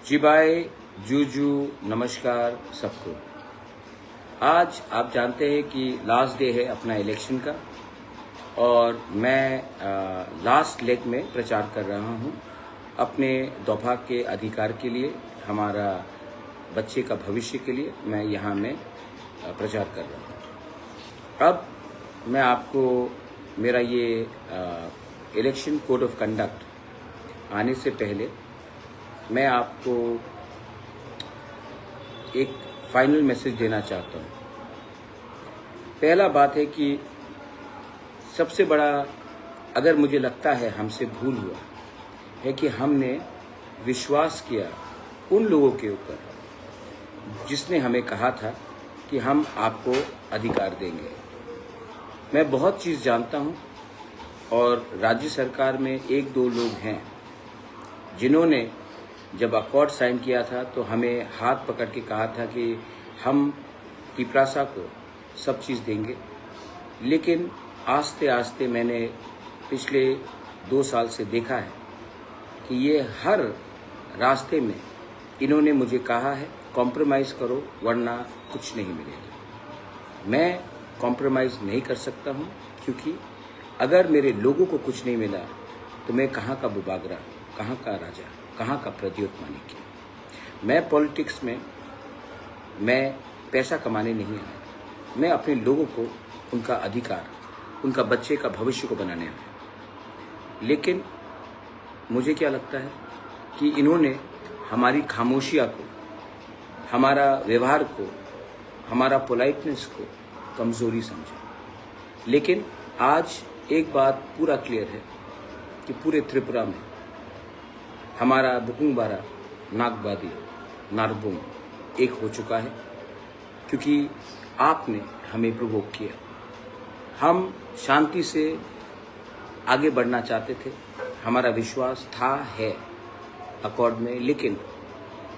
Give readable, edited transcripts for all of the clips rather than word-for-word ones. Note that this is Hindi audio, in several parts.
जी भाई, जूजू, नमस्कार सबको। आज आप जानते हैं कि लास्ट डे है अपना इलेक्शन का और मैं लास्ट लेग में प्रचार कर रहा हूँ अपने दोपहर के अधिकार के लिए, हमारा बच्चे का भविष्य के लिए मैं यहाँ में प्रचार कर रहा हूँ। अब मैं आपको मेरा ये इलेक्शन कोड ऑफ कंडक्ट आने से पहले मैं आपको एक फाइनल मैसेज देना चाहता हूँ। पहला बात है कि सबसे बड़ा, अगर मुझे लगता है हमसे भूल हुआ है कि हमने विश्वास किया उन लोगों के ऊपर जिसने हमें कहा था कि हम आपको अधिकार देंगे। मैं बहुत चीज़ जानता हूँ और राज्य सरकार में एक दो लोग हैं जिन्होंने जब अकॉर्ड साइन किया था तो हमें हाथ पकड़ के कहा था कि हम टिपरासा को सब चीज़ देंगे, लेकिन आस्ते आस्ते मैंने पिछले 2 साल से देखा है कि ये हर रास्ते में इन्होंने मुझे कहा है कॉम्प्रोमाइज़ करो वरना कुछ नहीं मिलेगा। मैं कॉम्प्रोमाइज़ नहीं कर सकता हूँ, क्योंकि अगर मेरे लोगों को कुछ नहीं मिला तो मैं कहाँ का बुबागरा, कहाँ का राजा, कहाँ का प्रद्योत मानिक्य। मैं पॉलिटिक्स में मैं पैसा कमाने नहीं आया, मैं अपने लोगों को उनका अधिकार, उनका बच्चे का भविष्य को बनाने आया। लेकिन मुझे क्या लगता है कि इन्होंने हमारी खामोशियाँ को, हमारा व्यवहार को, हमारा पोलाइटनेस को कमज़ोरी समझा। लेकिन आज एक बात पूरा क्लियर है कि पूरे त्रिपुरा में हमारा बुकुंगबारा, नागबादी, नारबुंग एक हो चुका है, क्योंकि आपने हमें प्रोवोक किया। हम शांति से आगे बढ़ना चाहते थे, हमारा विश्वास था है अकॉर्ड में, लेकिन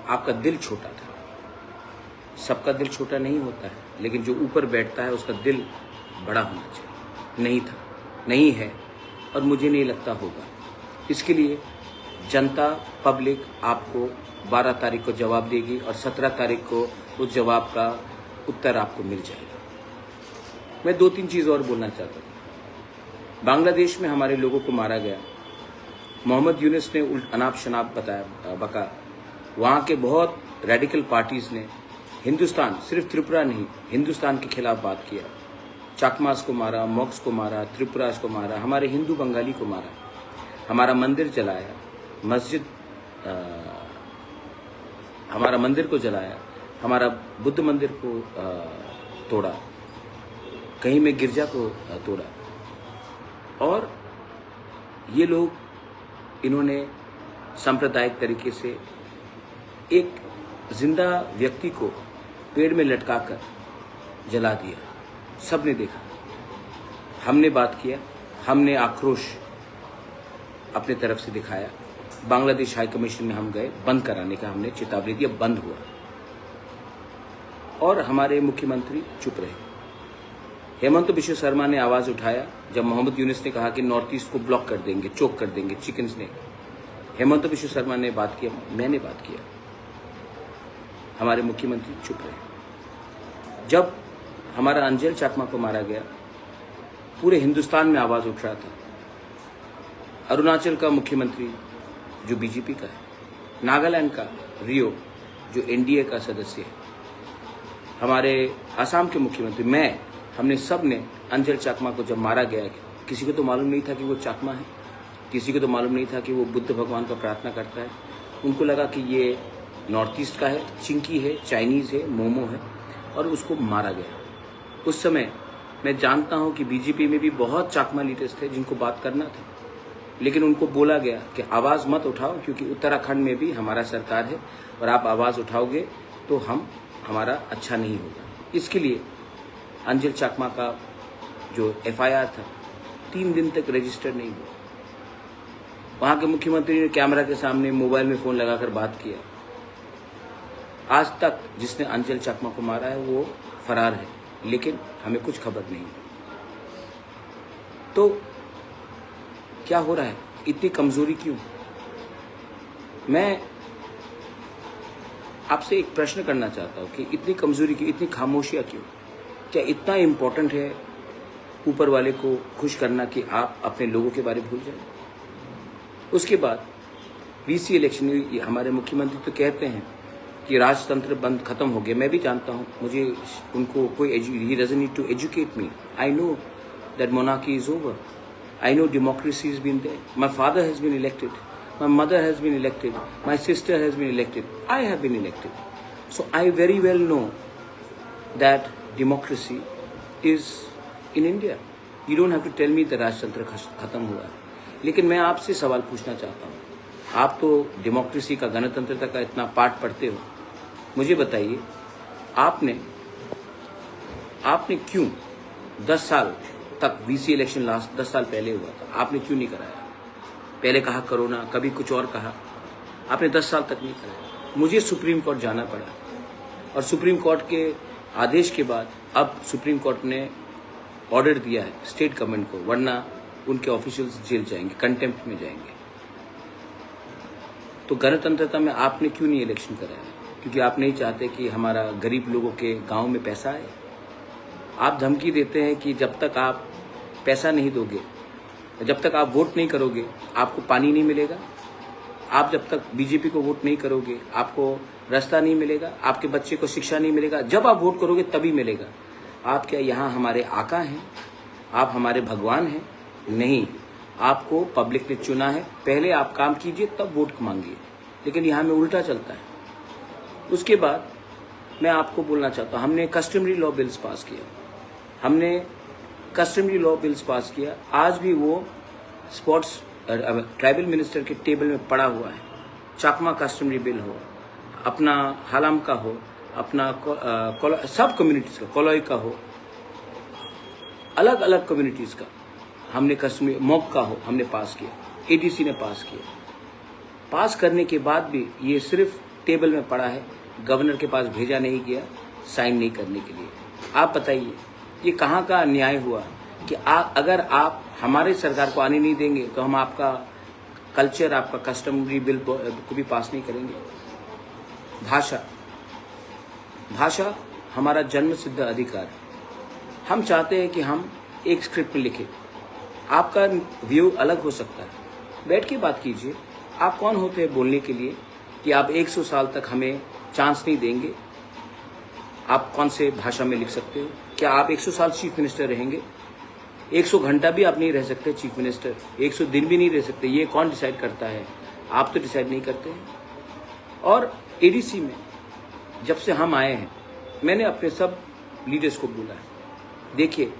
आपका दिल छोटा था। सबका दिल छोटा नहीं होता है, लेकिन जो ऊपर बैठता है उसका दिल बड़ा होना चाहिए। नहीं था, नहीं है और मुझे नहीं लगता होगा। इसके लिए जनता, पब्लिक आपको 12 तारीख को जवाब देगी और 17 तारीख को उस जवाब का उत्तर आपको मिल जाएगा। मैं 2-3 चीज़ और बोलना चाहता हूँ। बांग्लादेश में हमारे लोगों को मारा गया, मोहम्मद यूनुस ने अनाप शनाप बताया बका। वहाँ के बहुत रेडिकल पार्टीज़ ने हिंदुस्तान, सिर्फ त्रिपुरा नहीं, हिंदुस्तान के खिलाफ बात किया। चाकमास को मारा, मॉक्स को मारा, त्रिपुरास को मारा, हमारे हिंदू बंगाली को मारा, हमारा मंदिर जलाया, मस्जिद, हमारा मंदिर को जलाया, हमारा बुद्ध मंदिर को तोड़ा, कहीं में गिरजा को तोड़ा। और ये लोग, इन्होंने सांप्रदायिक तरीके से एक जिंदा व्यक्ति को पेड़ में लटकाकर जला दिया। सबने देखा, हमने बात किया, हमने आक्रोश अपने तरफ से दिखाया। बांग्लादेश हाई कमीशन में हम गए, बंद कराने का हमने चेतावनी दी, बंद हुआ। और हमारे मुख्यमंत्री चुप रहे। हेमंत बिश्व शर्मा ने आवाज़ उठाया जब मोहम्मद यूनुस ने कहा कि नॉर्थ ईस्ट को ब्लॉक कर देंगे, चोक कर देंगे चिकन्स ने। हेमंत बिश्व शर्मा ने बात किया, मैंने बात किया, हमारे मुख्यमंत्री चुप रहे। जब हमारा अंजल चाकमा को मारा गया, पूरे हिंदुस्तान में आवाज़ उठ रहा था। अरुणाचल का मुख्यमंत्री जो बीजेपी का है, नागालैंड का रियो जो एनडीए का सदस्य है, हमारे असम के मुख्यमंत्री, हमने सब ने अंजल चाकमा को जब मारा गया, किसी को तो मालूम नहीं था कि वो चाकमा है, किसी को तो मालूम नहीं था कि वो बुद्ध भगवान का प्रार्थना करता है। उनको लगा कि ये नॉर्थ ईस्ट का है, चिंकी है, चाइनीज़ है, मोमो है, और उसको मारा गया। उस समय मैं जानता हूँ कि बीजेपी में भी बहुत चाकमा लीडर्स थे जिनको बात करना था, लेकिन उनको बोला गया कि आवाज़ मत उठाओ, क्योंकि उत्तराखंड में भी हमारा सरकार है और आप आवाज़ उठाओगे तो हमारा अच्छा नहीं होगा। इसके लिए अंजल चाकमा का जो एफआईआर था 3 दिन तक रजिस्टर नहीं हुआ। वहाँ के मुख्यमंत्री ने कैमरा के सामने मोबाइल में फ़ोन लगाकर बात किया। आज तक जिसने अंजल चाकमा को मारा है वो फरार है, लेकिन हमें कुछ खबर नहीं। तो क्या हो रहा है, इतनी कमज़ोरी क्यों? मैं आपसे एक प्रश्न करना चाहता हूँ कि इतनी कमजोरी क्यों, इतनी खामोशियाँ क्यों? क्या इतना इम्पोर्टेंट है ऊपर वाले को खुश करना कि आप अपने लोगों के बारे में भूल जाएं? उसके बाद वीसी इलेक्शन में हमारे मुख्यमंत्री तो कहते हैं कि राजतंत्र बंद खत्म हो गया। मैं भी जानता हूँ, मुझे उनको कोई he doesn't need to educate me. I know that monarchy is over. I know democracy has been there. My father has been elected. My mother has been elected. My sister has been elected. I have been elected. So I very well know that democracy is in India. You don't have to tell me that राजतंत्र खत्म हुआ है। लेकिन मैं आपसे सवाल पूछना चाहता हूँ, आप तो डेमोक्रेसी का, गणतंत्रता का इतना पाठ पढ़ते हो, मुझे बताइए आपने क्यों 10 साल तक वीसी इलेक्शन लास्ट 10 साल पहले हुआ था, आपने क्यों नहीं कराया? पहले कहा कोरोना, कभी कुछ और कहा, आपने 10 साल तक नहीं कराया। मुझे सुप्रीम कोर्ट जाना पड़ा और सुप्रीम कोर्ट के आदेश के बाद अब सुप्रीम कोर्ट ने ऑर्डर दिया है स्टेट गवर्नमेंट को, वरना उनके ऑफिशियल्स जेल जाएंगे, कंटेम्प्ट में जाएंगे। तो गणतंत्रता में आपने क्यों नहीं इलेक्शन कराया? क्योंकि आप नहीं चाहते कि हमारा गरीब लोगों के गाँव में पैसा आए। आप धमकी देते हैं कि जब तक आप पैसा नहीं दोगे, जब तक आप वोट नहीं करोगे, आपको पानी नहीं मिलेगा। आप जब तक बीजेपी को वोट नहीं करोगे, आपको रास्ता नहीं मिलेगा, आपके बच्चे को शिक्षा नहीं मिलेगा। जब आप वोट करोगे तभी मिलेगा। आप क्या यहाँ हमारे आका हैं? आप हमारे भगवान हैं? नहीं, आपको पब्लिक ने चुना है। पहले आप काम कीजिए तब वोट मांगिए, लेकिन यहाँ में उल्टा चलता है। उसके बाद मैं आपको बोलना चाहता हूँ, हमने कस्टमरी लॉ बिल्स पास किया, हमने कस्टमरी लॉ बिल्स पास किया। आज भी वो स्पोर्ट्स ट्राइबल मिनिस्टर के टेबल में पड़ा हुआ है। चाकमा कस्टमरी बिल हो, अपना हालाम का हो, अपना सब कम्युनिटीज़ का, कोलोई का हो, अलग अलग कम्युनिटीज़ का हमने कस्टमरी, मॉक का हो, हमने पास किया। एडीसी ने पास किया। पास करने के बाद भी ये सिर्फ टेबल में पड़ा है, गवर्नर के पास भेजा नहीं गया साइन नहीं करने के लिए। आप बताइए ये कहाँ का न्याय हुआ कि अगर आप हमारे सरकार को आने नहीं देंगे तो हम आपका कल्चर, आपका कस्टमरी बिल को भी पास नहीं करेंगे। भाषा हमारा जन्म सिद्ध अधिकार है। हम चाहते हैं कि हम एक स्क्रिप्ट में लिखें। आपका व्यू अलग हो सकता है, बैठ के बात कीजिए। आप कौन होते हैं बोलने के लिए कि आप 100 साल तक हमें चांस नहीं देंगे? आप कौन से भाषा में लिख सकते हो? क्या आप 100 साल चीफ मिनिस्टर रहेंगे? 100 घंटा भी आप नहीं रह सकते चीफ मिनिस्टर, 100 दिन भी नहीं रह सकते। ये कौन डिसाइड करता है? आप तो डिसाइड नहीं करते हैं। और एडीसी में जब से हम आए हैं, मैंने अपने सब लीडर्स को बोला है, देखिए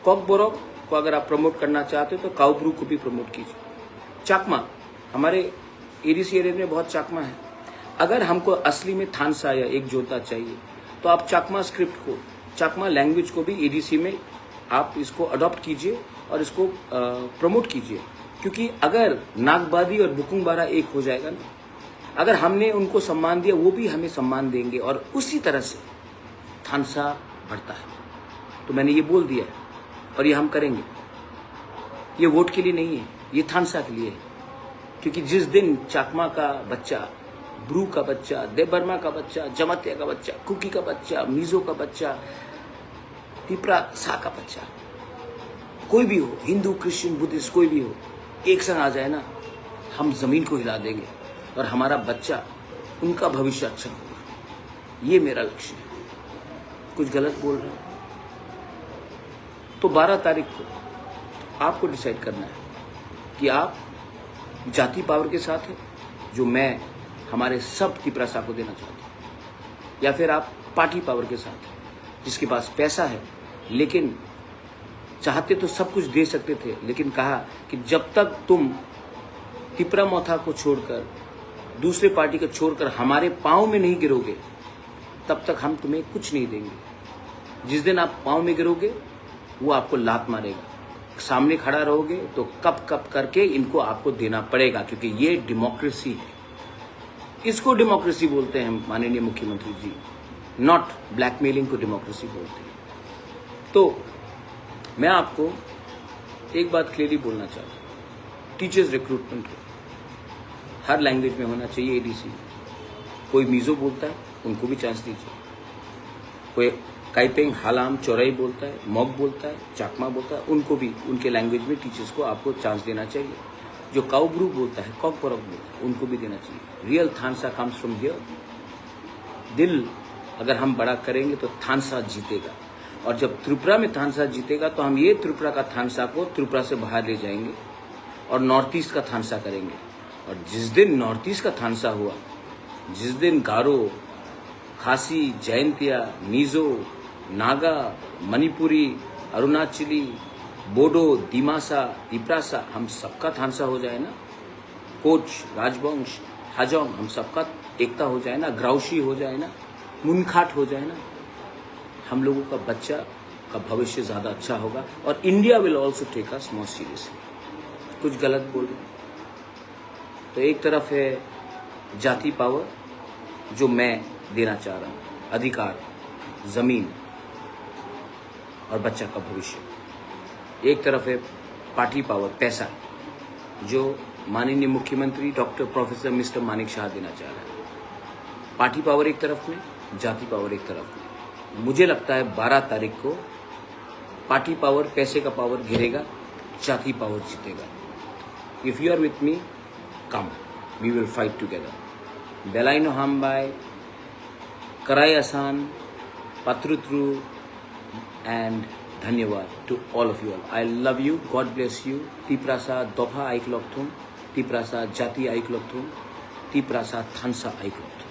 कॉकबोरोक को अगर आप प्रमोट करना चाहते हो तो काउब्रू को भी प्रमोट कीजिए। चाकमा, हमारे एडीसी एरिया में बहुत चाकमा है। अगर हमको असली में थानसा या एक जोता चाहिए तो आप चाकमा स्क्रिप्ट को, चाकमा लैंग्वेज को भी एडीसी में आप इसको अडॉप्ट कीजिए और इसको प्रमोट कीजिए। क्योंकि अगर नागबादी और बुकुंगबारा एक हो जाएगा ना, अगर हमने उनको सम्मान दिया वो भी हमें सम्मान देंगे और उसी तरह से थानसा बढ़ता है। तो मैंने ये बोल दिया है और ये हम करेंगे। ये वोट के लिए नहीं है, ये थानसा के लिए है। क्योंकि जिस दिन चाकमा का बच्चा, ब्रू का बच्चा, देबर्मा का बच्चा, जमतिया का बच्चा, कुकी का बच्चा, मिजो का बच्चा, तिपरा सा का बच्चा, कोई भी हो, हिंदू, क्रिश्चियन, बुद्धिस्ट, कोई भी हो, एक संग आ जाए ना, हम जमीन को हिला देंगे और हमारा बच्चा, उनका भविष्य अच्छा होगा। ये मेरा लक्ष्य है। कुछ गलत बोल रहे हैं तो 12 तारीख को आपको डिसाइड करना है कि आप जाति पावर के साथ है, जो मैं हमारे सब तिपरासा को देना चाहता हूँ, या फिर आप पार्टी पावर के साथ है, जिसके पास पैसा है लेकिन चाहते तो सब कुछ दे सकते थे, लेकिन कहा कि जब तक तुम तिपरा मोथा को छोड़कर, दूसरे पार्टी को छोड़कर हमारे पाँव में नहीं गिरोगे तब तक हम तुम्हें कुछ नहीं देंगे। जिस दिन आप पाँव में गिरोगे वो आपको लात मारेगा। सामने खड़ा रहोगे तो कप कप करके इनको आपको देना पड़ेगा, क्योंकि ये डेमोक्रेसी है। इसको डेमोक्रेसी बोलते हैं माननीय मुख्यमंत्री जी, नॉट ब्लैकमेलिंग को डेमोक्रेसी बोलते हैं। तो मैं आपको एक बात क्लियरली बोलना चाहता हूँ, टीचर्स रिक्रूटमेंट हर लैंग्वेज में होना चाहिए एडीसी में। कोई मीज़ो बोलता है, उनको भी चांस दीजिए। कोई काइपेंग हालाम चौराई बोलता है, मॉक बोलता है, चाकमा बोलता है, उनको भी उनके लैंग्वेज में टीचर्स को आपको चांस देना चाहिए। जो काउब्रू बोलता है, कॉकबरक बोलता है, उनको भी देना चाहिए। रियल थानसा कम्स फ्रॉम हियर। दिल अगर हम बड़ा करेंगे तो थानसा जीतेगा, और जब त्रिपुरा में थानसा जीतेगा तो हम ये त्रिपुरा का थानसा को त्रिपुरा से बाहर ले जाएंगे और नॉर्थ ईस्ट का थानसा करेंगे। और जिस दिन नॉर्थ ईस्ट का थानसा हुआ, जिस दिन गारो, खासी, जयंतिया, मिजो, नागा, मणिपुरी, अरुणाचली, बोडो, दिमासा, तिपरासा, हम सबका थानसा हो जाए ना, कोच, राजवंश, हाजोंग, हम सबका एकता हो जाए ना, ग्राउशी हो जाए ना, मुनखाट हो जाए ना, हम लोगों का बच्चा का भविष्य ज़्यादा अच्छा होगा। और India will also take us more seriously. कुछ गलत बोल रहे तो एक तरफ है जाति पावर जो मैं देना चाह रहा हूँ, अधिकार, ज़मीन और बच्चा का भविष्य। एक तरफ है पार्टी पावर, पैसा, जो माननीय मुख्यमंत्री doctor professor mister Manik Shah देना चाह रहा है। पार्टी पावर एक तरफ में, जाति पावर एक तरफ में। मुझे लगता है 12 तारीख को पार्टी पावर, पैसे का पावर गिरेगा, जाति पावर जीतेगा। If you are with me, come, we will fight together. बेलाइनो हामबाई, कराई आसान, पत्रुत्रु, एंड धन्यवाद to all of you all. I love you, God bless you. Tiprasa दोफा आइक लॉक्थुम, तिप्रासा जाति आइक लॉक्थुम, तिप्रासा थानसा आइक लॉक्थुम।